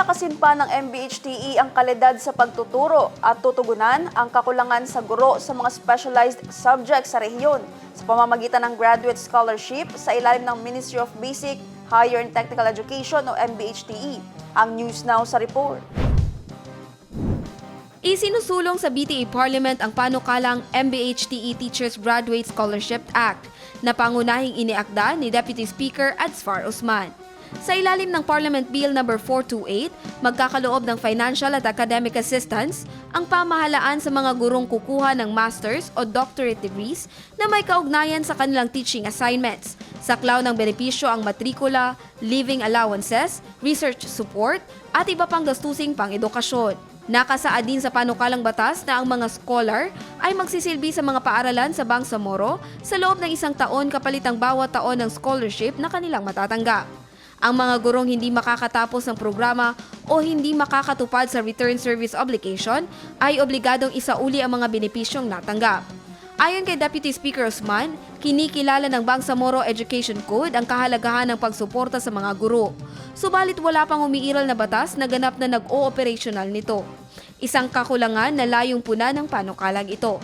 Papalakasin pa ng MBHTE ang kalidad sa pagtuturo at tutugunan ang kakulangan sa guro sa mga specialized subjects sa rehiyon sa pamamagitan ng graduate scholarship sa ilalim ng Ministry of Basic, Higher and Technical Education o MBHTE. Ang News Now sa report. Isinusulong sa BTA Parliament ang panukalang MBHTE Teachers Graduate Scholarship Act na pangunahing iniakda ni Deputy Speaker Adsfar Usman. Sa ilalim ng Parliament Bill No. 428, magkakaloob ng financial at academic assistance ang pamahalaan sa mga gurong kukuha ng master's o doctorate degrees na may kaugnayan sa kanilang teaching assignments. Saklaw ng benepisyo ang matrikula, living allowances, research support at iba pang gastusing pang-edukasyon. Nakasaad din sa panukalang batas na ang mga scholar ay magsisilbi sa mga paaralan sa Bangsamoro sa loob ng 1 taon kapalit ang bawat taon ng scholarship na kanilang matatanggap. Ang mga gurong hindi makakatapos ng programa o hindi makakatupad sa return service obligation ay obligadong isauli ang mga benepisyong natanggap. Ayon kay Deputy Speaker Usman, kinikilala ng Bangsamoro Education Code ang kahalagahan ng pagsuporta sa mga guro. Subalit wala pang umiiral na batas na ganap na nag-o-operational nito. Isang kakulangan na layong puna ng panukalang ito.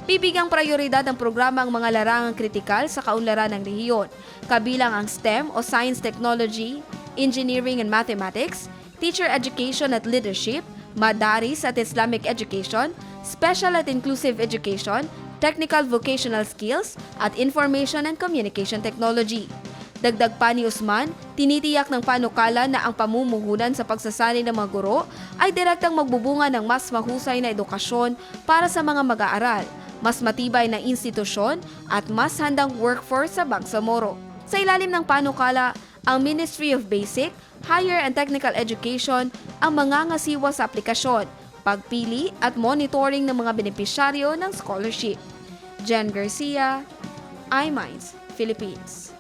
Bibigyang prioridad ng programa ang mga larangang kritikal sa kaunlaran ng rehiyon, kabilang ang STEM o Science, Technology, Engineering and Mathematics, Teacher Education at Leadership, Madaris at Islamic Education, Special at Inclusive Education, Technical Vocational Skills, at Information and Communication Technology. Dagdag pa ni Usman, tinitiyak ng panukala na ang pamumuhunan sa pagsasali ng mga guro ay direktang magbubunga ng mas mahusay na edukasyon para sa mga mag-aaral, mas matibay na institusyon at mas handang workforce sa Bangsamoro. Sa ilalim ng panukala, ang Ministry of Basic, Higher and Technical Education ang mangangasiwa sa aplikasyon, pagpili at monitoring ng mga benepisyaryo ng scholarship. Jen Garcia, iMinds, Philippines.